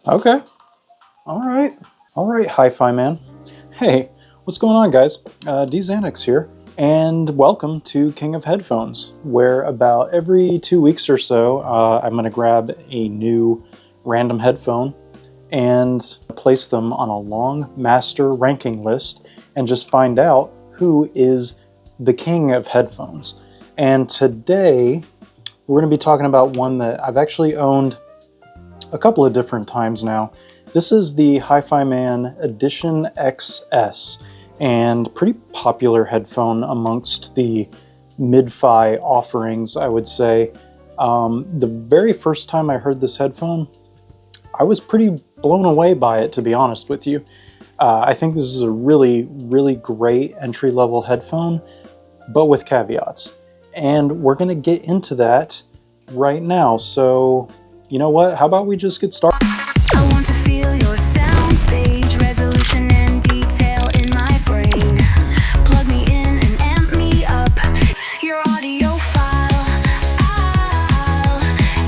Okay. All right. All right, Hi-Fi Man. Hey, what's going on, guys? DZanix here, and welcome to King of Headphones, where about every 2 weeks or so, I'm going to grab a new random headphone and place them on a long master ranking list and just find out who is the king of headphones. And today, we're going to be talking about one that I've actually owned a couple of different times now. This is the HIFIMAN Edition XS, and pretty popular headphone amongst the mid-fi offerings, I would say. The very first time I heard this headphone, I was pretty blown away by it, to be honest with you. I think this is a really, really great entry-level headphone, but with caveats. And we're going to get into that right now, so you know what? How about we just get started? I want to feel your sound stage resolution and detail in my brain. Plug me in and amp me up. Your audiophile.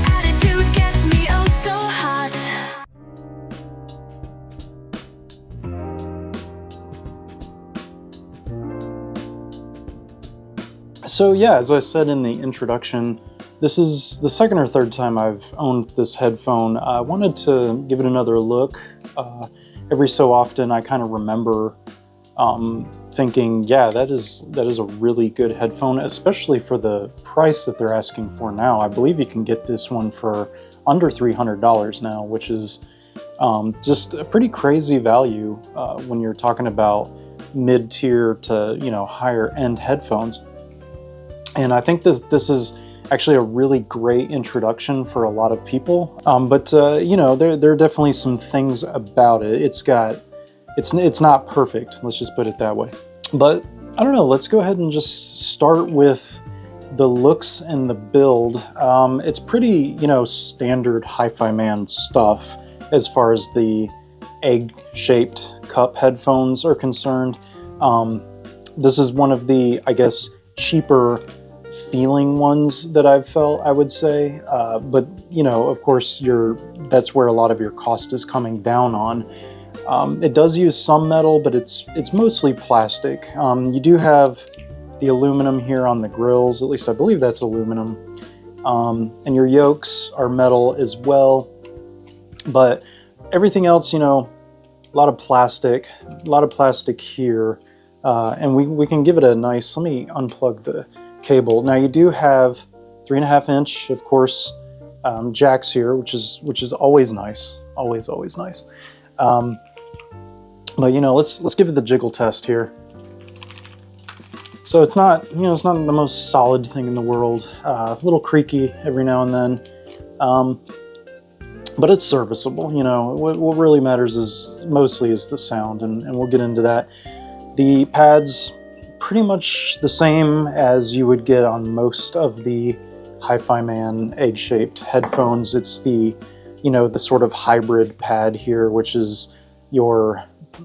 Attitude gets me oh so hot. So yeah, as I said in the introduction, this is the second or third time I've owned this headphone. I wanted to give it another look. Every so often I kind of remember thinking, yeah, that is a really good headphone, especially for the price that they're asking for now. I believe you can get this one for under $300 now, which is just a pretty crazy value when you're talking about mid-tier to, you know, higher end headphones. And I think this is actually a really great introduction for a lot of people. But you know, there are definitely some things about it. It's not perfect, let's just put it that way. But I don't know, let's go ahead and just start with the looks and the build. It's pretty, you know, standard HIFIMAN stuff as far as the egg-shaped cup headphones are concerned. This is one of the, I guess, cheaper feeling ones that I've felt, I would say, but you know, of course, that's where a lot of your cost is coming down on. It does use some metal, but it's mostly plastic. You do have the aluminum here on the grills, at least I believe that's aluminum, and your yokes are metal as well, but everything else, you know, a lot of plastic here, and we can give it a nice, let me unplug the cable. Now you do have 3.5 inch, of course, jacks here, which is always nice, always nice. But you know, let's give it the jiggle test here. So it's not, you know, it's not the most solid thing in the world. A little creaky every now and then, but it's serviceable. You know, what really matters is mostly the sound, and we'll get into that. The pads, pretty much the same as you would get on most of the HIFIMAN egg-shaped headphones. It's the, you know, the sort of hybrid pad here, which is your,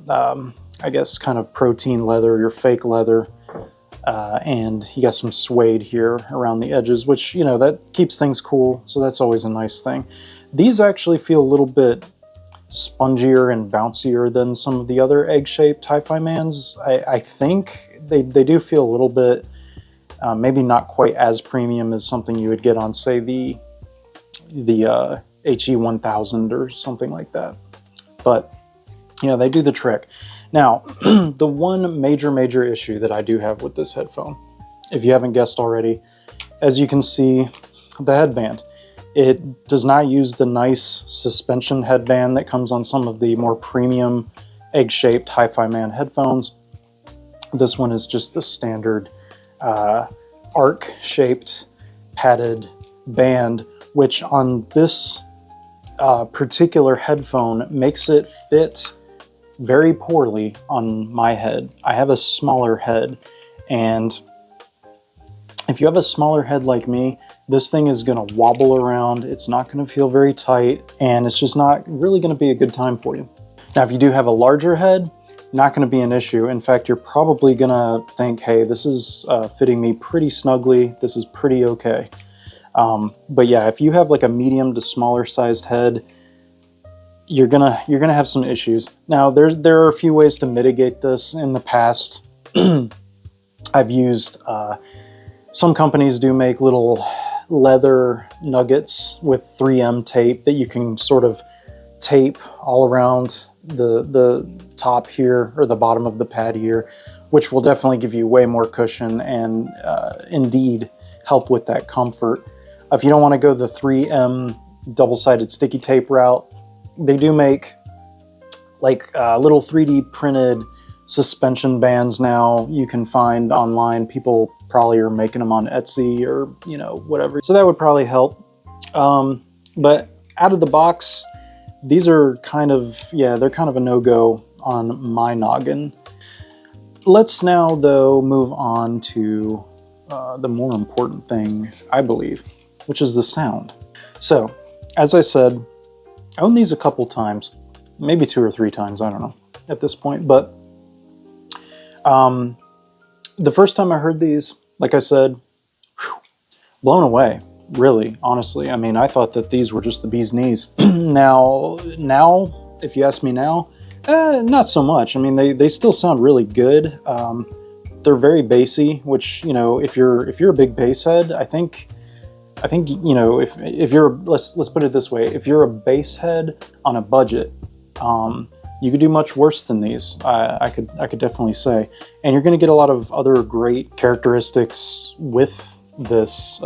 I guess, kind of protein leather, your fake leather, and you got some suede here around the edges, which, you know, that keeps things cool, so that's always a nice thing. These actually feel a little bit spongier and bouncier than some of the other egg-shaped HIFIMANs. I think they do feel a little bit, maybe not quite as premium as something you would get on, say, the HE1000 or something like that. But, you know, they do the trick. Now, the one major issue that I do have with this headphone, if you haven't guessed already, as you can see, the headband. It does not use the nice suspension headband that comes on some of the more premium egg-shaped HIFIMAN headphones. This one is just the standard arc-shaped padded band, which on this particular headphone makes it fit very poorly on my head. I have a smaller head, and if you have a smaller head like me, this thing is going to wobble around, it's not going to feel very tight, and it's just not really going to be a good time for you. Now, if you do have a larger head, not going to be an issue. In fact, you're probably going to think, hey, this is fitting me pretty snugly, this is pretty okay. But yeah, if you have like a medium to smaller sized head, you're gonna have some issues. Now, there are a few ways to mitigate this. In the past, I've used, some companies do make little leather nuggets with 3M tape that you can sort of tape all around the top here, or the bottom of the pad here, which will definitely give you way more cushion and indeed help with that comfort. If you don't want to go the 3M double-sided sticky tape route, they do make like little 3D printed suspension bands now you can find online. People probably are making them on Etsy or, you know, whatever. So that would probably help. But out of the box, these are kind of, yeah, they're kind of a no-go on my noggin. Let's now, though, move on to the more important thing, I believe, which is the sound. So, as I said, I owned these a couple times, maybe 2 or 3 times, I don't know, at this point. But the first time I heard these, like I said, blown away, really, honestly. I mean, I thought that these were just the bee's knees. Now, if you ask me now, not so much. I mean, they still sound really good. They're very bassy, which, you know, if you're a big bass head, I think, you know, if you're, let's put it this way, if you're a bass head on a budget, you could do much worse than these. I could definitely say, and you're going to get a lot of other great characteristics with this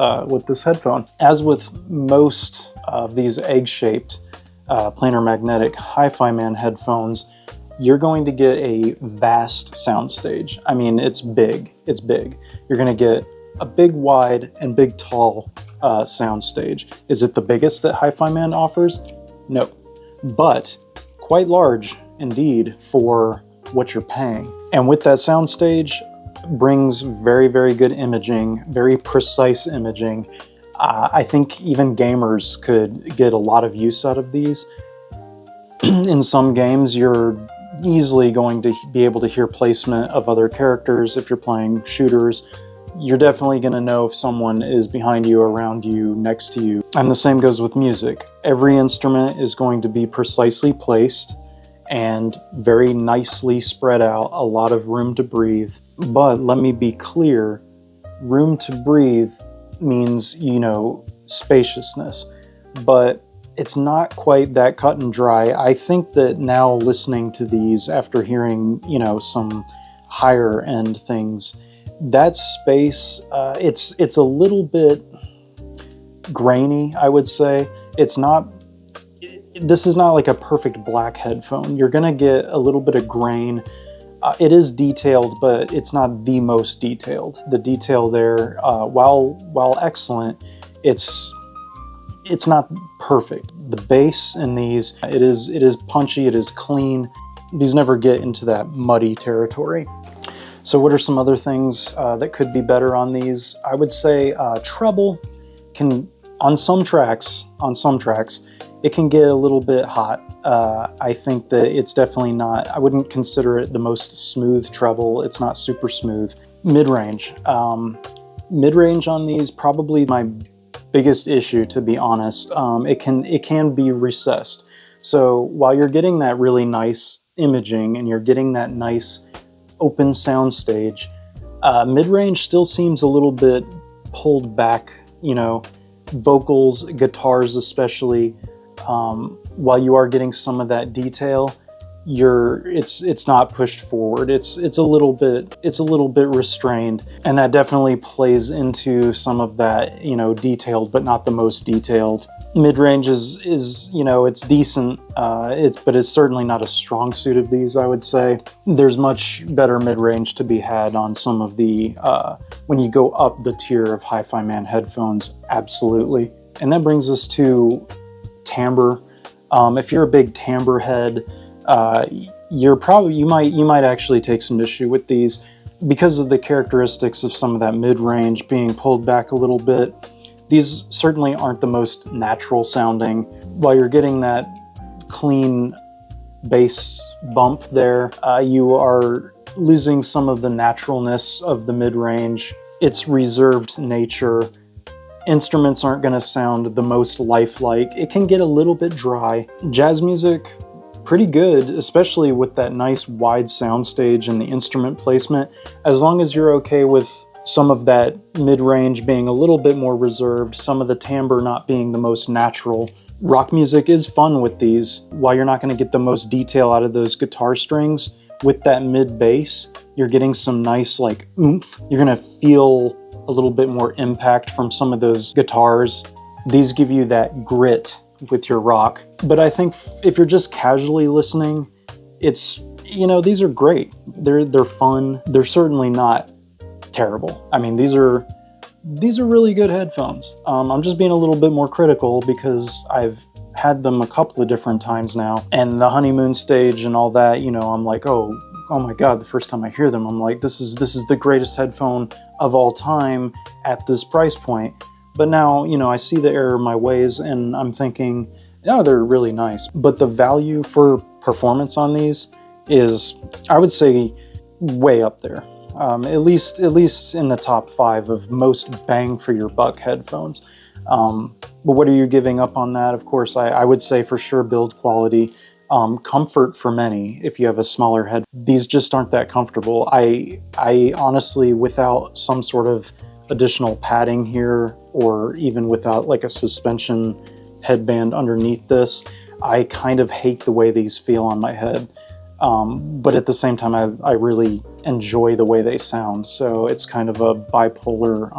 headphone. As with most of these egg-shaped planar magnetic HIFIMAN headphones, you're going to get a vast soundstage. I mean, it's big. It's big. You're going to get a big wide and big tall soundstage. Is it the biggest that HIFIMAN offers? No, but quite large indeed for what you're paying. And with that soundstage brings very, very good imaging, very precise imaging. I think even gamers could get a lot of use out of these. In some games, you're easily going to be able to hear placement of other characters. If you're playing shooters, you're definitely going to know if someone is behind you, around you, next to you. And the same goes with music. Every instrument is going to be precisely placed and very nicely spread out, a lot of room to breathe. But let me be clear, room to breathe means, you know, spaciousness, but it's not quite that cut and dry. I think that now, listening to these after hearing, you know, some higher end things, that space, it's a little bit grainy, I would say. This is not like a perfect black headphone. You're gonna get a little bit of grain. It is detailed, but it's not the most detailed. The detail there, while excellent, it's not perfect. The bass in these, it is punchy, it is clean. These never get into that muddy territory. So what are some other things that could be better on these? I would say treble can, on some tracks, it can get a little bit hot. I think that it's definitely not, I wouldn't consider it the most smooth treble. It's not super smooth. Mid-range. Mid-range on these, probably my biggest issue, to be honest. It can be recessed. So while you're getting that really nice imaging and you're getting that nice open soundstage, mid-range still seems a little bit pulled back, you know, vocals, guitars especially. While you are getting some of that detail, it's not pushed forward. It's a little bit restrained, and that definitely plays into some of that, you know, detailed but not the most detailed. Mid-range is you know, it's decent, but it's certainly not a strong suit of these, I would say. There's much better mid-range to be had on some of the when you go up the tier of HIFIMAN headphones, absolutely. And that brings us to timbre. If you're a big timbre head, you might actually take some issue with these because of the characteristics of some of that mid-range being pulled back a little bit. These certainly aren't the most natural sounding. While you're getting that clean bass bump there, you are losing some of the naturalness of the mid-range. Its reserved nature Instruments aren't going to sound the most lifelike. It can get a little bit dry. Jazz music, pretty good, especially with that nice wide soundstage and the instrument placement, as long as you're okay with some of that mid-range being a little bit more reserved, some of the timbre not being the most natural. Rock music is fun with these. While you're not going to get the most detail out of those guitar strings, with that mid bass, you're getting some nice like oomph. You're going to feel a little bit more impact from some of those guitars. These give you that grit with your rock. But I think if you're just casually listening, it's, you know, these are great. They're fun. They're certainly not terrible. I mean, these are really good headphones. I'm just being a little bit more critical because I've had them a couple of different times now, and the honeymoon stage and all that, you know, I'm like, oh my God, the first time I hear them, I'm like, this is the greatest headphone of all time at this price point. But now, you know, I see the error of my ways and I'm thinking, oh, they're really nice. But the value for performance on these is, I would say, way up there. At least in the top 5 of most bang for your buck headphones. But what are you giving up on that? Of course, I would say for sure build quality, comfort for many. If you have a smaller head, these just aren't that comfortable. I honestly, without some sort of additional padding here, or even without like a suspension headband underneath this, I kind of hate the way these feel on my head. But at the same time, I really enjoy the way they sound. So it's kind of a bipolar,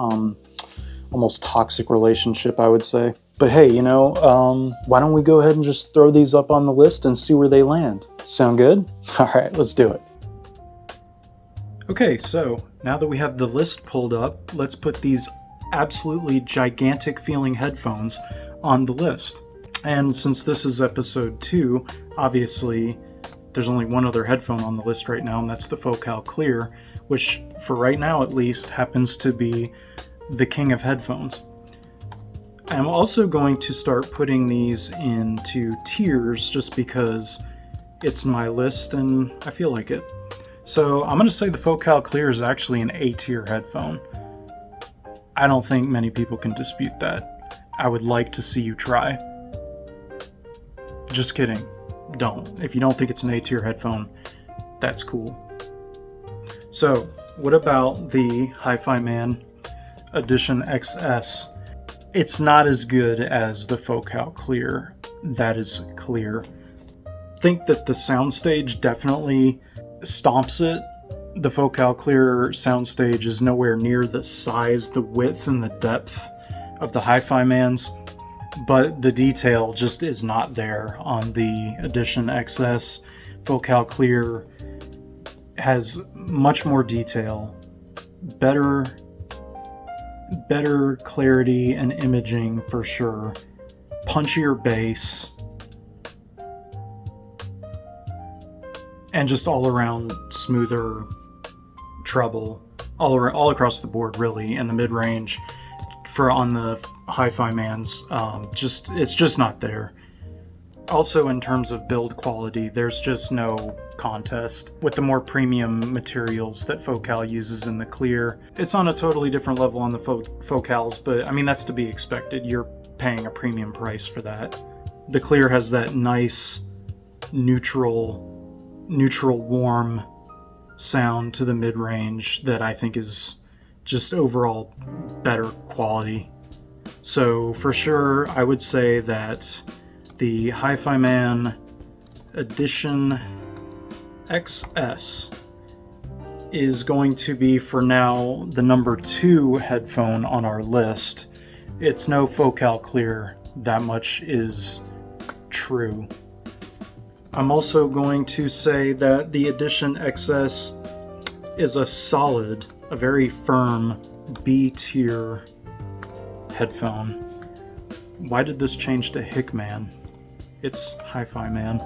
almost toxic relationship, I would say. But hey, you know, why don't we go ahead and just throw these up on the list and see where they land? Sound good? All right, let's do it. Okay, so now that we have the list pulled up, let's put these absolutely gigantic feeling headphones on the list. And since this is episode 2, obviously there's only one other headphone on the list right now, and that's the Focal Clear, which for right now at least happens to be the king of headphones. I'm also going to start putting these into tiers just because it's my list and I feel like it. So I'm going to say the Focal Clear is actually an A-tier headphone. I don't think many people can dispute that. I would like to see you try. Just kidding. Don't. If you don't think it's an A-tier headphone, that's cool. So, what about the HIFIMAN Edition XS? It's not as good as the Focal Clear. That is clear. I think that the soundstage definitely stomps it. The Focal Clear soundstage is nowhere near the size, the width, and the depth of the HIFIMANs, but the detail just is not there on the Edition XS. Focal Clear has much more detail, better clarity and imaging for sure, punchier bass, and just all around smoother treble, all across the board really, and the mid-range for on the HIFIMANs, it's just not there. Also, in terms of build quality, there's just no contest. With the more premium materials that Focal uses in the Clear, it's on a totally different level on the Focals, but I mean, that's to be expected. You're paying a premium price for that. The Clear has that nice, neutral warm sound to the mid-range that I think is just overall better quality. So for sure, I would say that the HIFIMAN Edition XS is going to be, for now, the number 2 headphone on our list. It's no Focal Clear, that much is true. I'm also going to say that the Edition XS is a very firm B-tier headphone. Why did this change to HIFIMAN? It's HIFIMAN.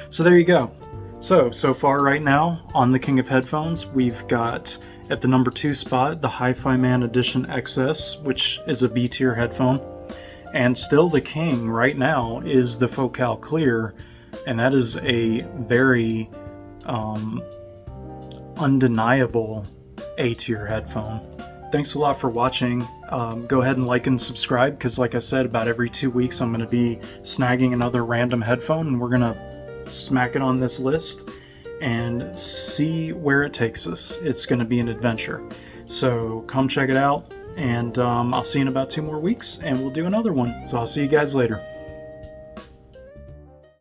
So there you go. So far right now, on the King of Headphones, we've got at the number 2 spot, the HIFIMAN Edition XS, which is a B-tier headphone. And still the king right now is the Focal Clear, and that is a very undeniable A-tier headphone. thanks a lot for watching. Go ahead and like and subscribe, because like I said, about every 2 weeks I'm going to be snagging another random headphone, and we're going to smack it on this list and see where it takes us. It's going to be an adventure. So come check it out, and I'll see you in about 2 more weeks, and we'll do another one. So I'll see you guys later.